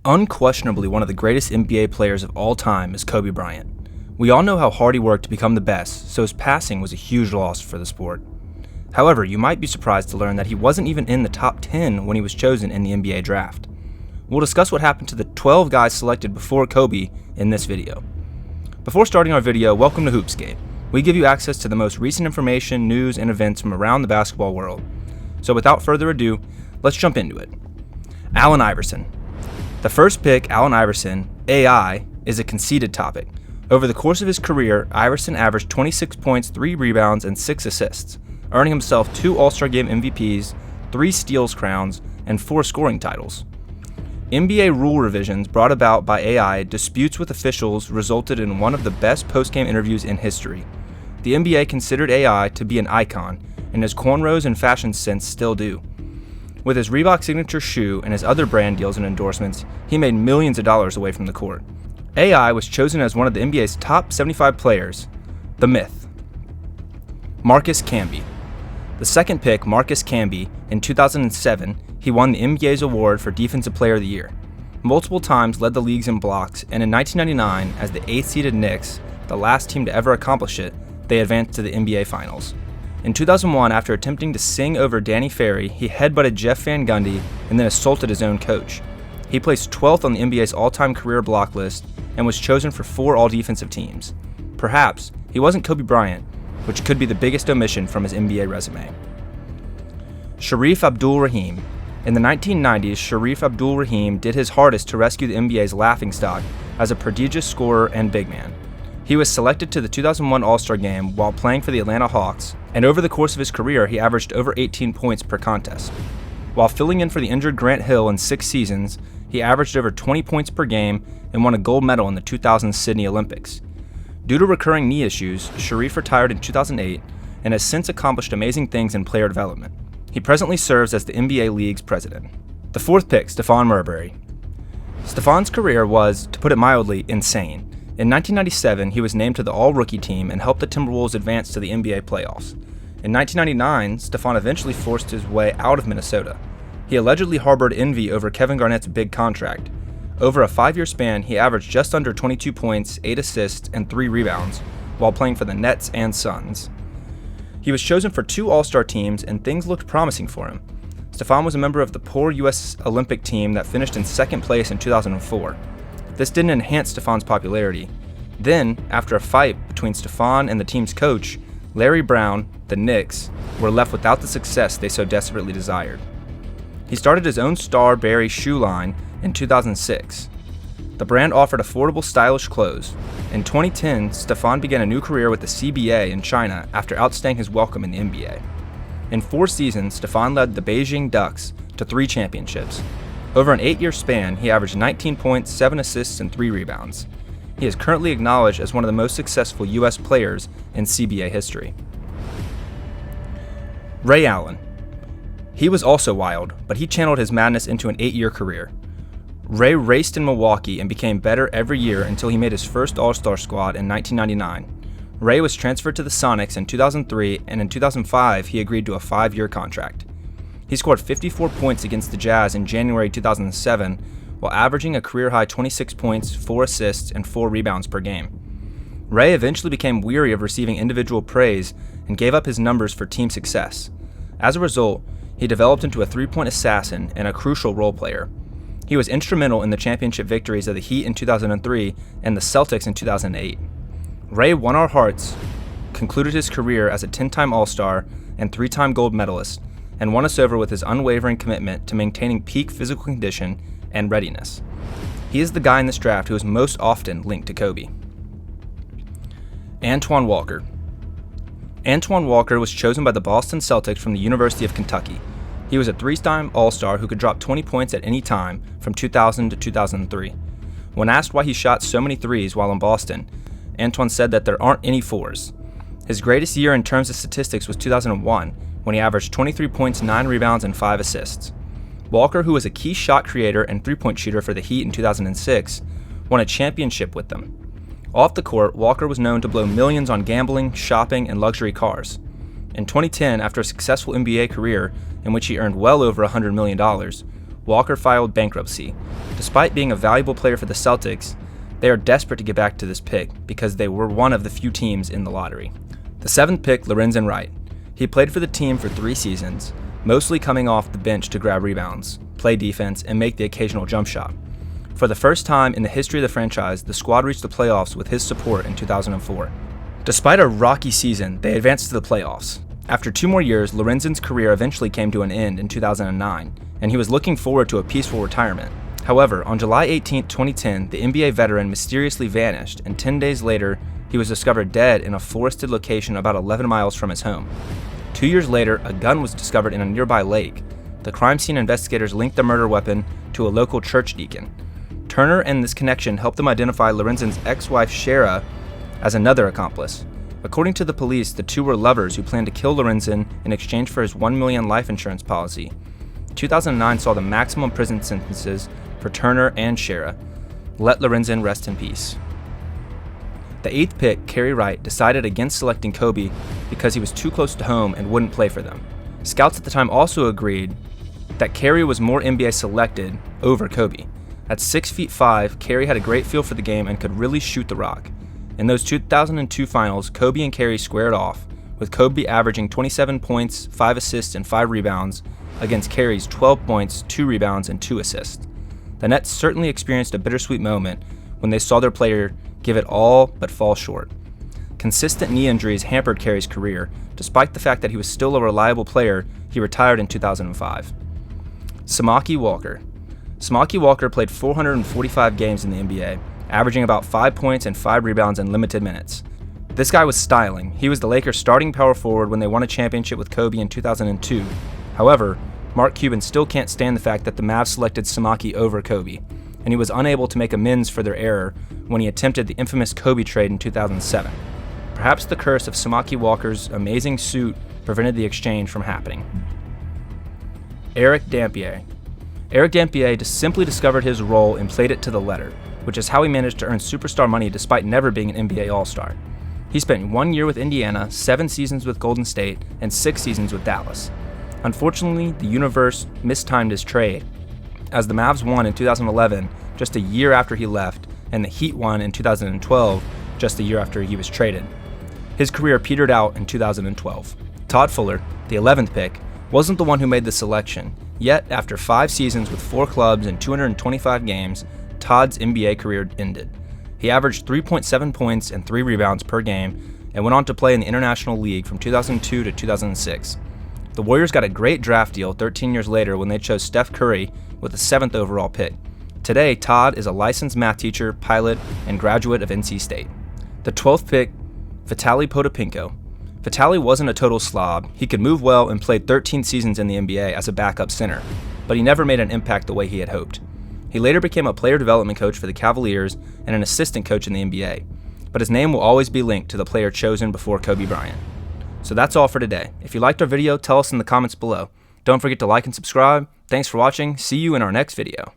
Unquestionably one of the greatest NBA players of all time is Kobe Bryant. We all know how hard he worked to become the best, so his passing was a huge loss for the sport. However, you might be surprised to learn that he wasn't even in the top 10 when he was chosen in the NBA draft. We'll discuss what happened to the 12 guys selected before Kobe in this video. Before starting our video, welcome to Hoopscape. We give you access to the most recent information, news, and events from around the basketball world. So without further ado, let's jump into it. Allen Iverson. The first pick, Allen Iverson, AI, is a conceded topic. Over the course of his career, Iverson averaged 26 points, 3 rebounds, and 6 assists, earning himself 2 All-Star Game MVPs, 3 steals crowns, and 4 scoring titles. NBA rule revisions brought about by AI disputes with officials resulted in one of the best post-game interviews in history. The NBA considered AI to be an icon, and his cornrows and fashion sense still do. With his Reebok signature shoe and his other brand deals and endorsements, he made millions of dollars away from the court. AI was chosen as one of the NBA's top 75 players. The myth. Marcus Camby. The second pick, Marcus Camby, in 2007, he won the NBA's award for Defensive Player of the Year. Multiple times led the leagues in blocks, and in 1999, as the 8th-seeded Knicks, the last team to ever accomplish it, they advanced to the NBA Finals. In 2001, after attempting to sing over Danny Ferry, he headbutted Jeff Van Gundy and then assaulted his own coach. He placed 12th on the NBA's all-time career block list and was chosen for 4 all-defensive teams. Perhaps he wasn't Kobe Bryant, which could be the biggest omission from his NBA resume. Sharif Rahim. In the 1990s, Sharif Rahim did his hardest to rescue the NBA's laughingstock as a prodigious scorer and big man. He was selected to the 2001 All-Star Game while playing for the Atlanta Hawks, and over the course of his career, he averaged over 18 points per contest. While filling in for the injured Grant Hill in 6 seasons, he averaged over 20 points per game and won a gold medal in the 2000 Sydney Olympics. Due to recurring knee issues, Sharif retired in 2008 and has since accomplished amazing things in player development. He presently serves as the NBA League's president. The fourth pick, Stephon Marbury. Stephon's career was, to put it mildly, insane. In 1997, he was named to the All-Rookie team and helped the Timberwolves advance to the NBA playoffs. In 1999, Stephon eventually forced his way out of Minnesota. He allegedly harbored envy over Kevin Garnett's big contract. Over a 5-year span, he averaged just under 22 points, 8 assists, and 3 rebounds, while playing for the Nets and Suns. He was chosen for 2 All-Star teams, and things looked promising for him. Stephon was a member of the poor U.S. Olympic team that finished in 2nd place in 2004. This didn't enhance Stephon's popularity. Then, after a fight between Stephon and the team's coach, Larry Brown, the Knicks, were left without the success they so desperately desired. He started his own Star Berry shoe line in 2006. The brand offered affordable, stylish clothes. In 2010, Stephon began a new career with the CBA in China after outstaying his welcome in the NBA. In 4 seasons, Stephon led the Beijing Ducks to 3 championships. Over an 8-year span, he averaged 19 points, 7 assists, and 3 rebounds. He is currently acknowledged as one of the most successful U.S. players in CBA history. Ray Allen. He was also wild, but he channeled his madness into an 8-year career. Ray raced in Milwaukee and became better every year until he made his first All-Star squad in 1999. Ray was transferred to the Sonics in 2003, and in 2005 he agreed to a 5-year contract. He scored 54 points against the Jazz in January 2007, while averaging a career-high 26 points, 4 assists, and 4 rebounds per game. Ray eventually became weary of receiving individual praise and gave up his numbers for team success. As a result, he developed into a 3-point assassin and a crucial role player. He was instrumental in the championship victories of the Heat in 2003 and the Celtics in 2008. Ray won our hearts, concluded his career as a 10-time All-Star and 3-time gold medalist, and won us over with his unwavering commitment to maintaining peak physical condition and readiness. He is the guy in this draft who is most often linked to Kobe. Antoine Walker. Antoine Walker was chosen by the Boston Celtics from the University of Kentucky. He was a 3-time All-Star who could drop 20 points at any time from 2000 to 2003. When asked why he shot so many threes while in Boston, Antoine said that there aren't any 4s. His greatest year in terms of statistics was 2001, when he averaged 23 points, 9 rebounds, and 5 assists. Walker, who was a key shot creator and 3-point shooter for the Heat in 2006, won a championship with them. Off the court, Walker was known to blow millions on gambling, shopping, and luxury cars. In 2010, after a successful NBA career in which he earned well over $100 million, Walker filed bankruptcy. Despite being a valuable player for the Celtics, they are desperate to get back to this pick because they were one of the few teams in the lottery. The 7th pick, Lorenzen Wright. He played for the team for 3 seasons, mostly coming off the bench to grab rebounds, play defense, and make the occasional jump shot. For the first time in the history of the franchise, the squad reached the playoffs with his support in 2004. Despite a rocky season, they advanced to the playoffs. After 2 more years, Lorenzen's career eventually came to an end in 2009, and he was looking forward to a peaceful retirement. However, on July 18, 2010, the NBA veteran mysteriously vanished, and 10 days later, he was discovered dead in a forested location about 11 miles from his home. 2 years later, a gun was discovered in a nearby lake. The crime scene investigators linked the murder weapon to a local church deacon. Turner and this connection helped them identify Lorenzen's ex-wife Shara as another accomplice. According to the police, the two were lovers who planned to kill Lorenzen in exchange for his $1 million life insurance policy. 2009 saw the maximum prison sentences for Turner and Shara. Let Lorenzen rest in peace. The 8th pick, Kerry Wright, decided against selecting Kobe because he was too close to home and wouldn't play for them. Scouts at the time also agreed that Kerry was more NBA selected over Kobe. At 6'5", Kerry had a great feel for the game and could really shoot the rock. In those 2002 finals, Kobe and Kerry squared off, with Kobe averaging 27 points, 5 assists, and 5 rebounds against Kerry's 12 points, 2 rebounds, and 2 assists. The Nets certainly experienced a bittersweet moment when they saw their player give it all but fall short. Consistent knee injuries hampered Kerry's career. Despite the fact that he was still a reliable player, he retired in 2005. Samaki Walker. Samaki Walker played 445 games in the NBA, averaging about 5 points and 5 rebounds in limited minutes. This guy was styling. He was the Lakers' starting power forward when they won a championship with Kobe in 2002. However, Mark Cuban still can't stand the fact that the Mavs selected Samaki over Kobe, and he was unable to make amends for their error when he attempted the infamous Kobe trade in 2007. Perhaps the curse of Samaki Walker's amazing suit prevented the exchange from happening. Eric Dampier. Eric Dampier simply discovered his role and played it to the letter, which is how he managed to earn superstar money despite never being an NBA All-Star. He spent 1 year with Indiana, 7 seasons with Golden State, and 6 seasons with Dallas. Unfortunately, the universe mistimed his trade, as the Mavs won in 2011, just a year after he left, and the Heat won in 2012, just a year after he was traded. His career petered out in 2012. Todd Fuller, the 11th pick, wasn't the one who made the selection, yet after 5 seasons with 4 clubs and 225 games, Todd's NBA career ended. He averaged 3.7 points and 3 rebounds per game and went on to play in the International League from 2002 to 2006. The Warriors got a great draft deal 13 years later when they chose Steph Curry with the 7th overall pick. Today, Todd is a licensed math teacher, pilot, and graduate of NC State. The 12th pick, Vitale Pavlov. Vitale wasn't a total slob. He could move well and played 13 seasons in the NBA as a backup center, but he never made an impact the way he had hoped. He later became a player development coach for the Cavaliers and an assistant coach in the NBA, but his name will always be linked to the player chosen before Kobe Bryant. So that's all for today. If you liked our video, tell us in the comments below. Don't forget to like and subscribe. Thanks for watching. See you in our next video.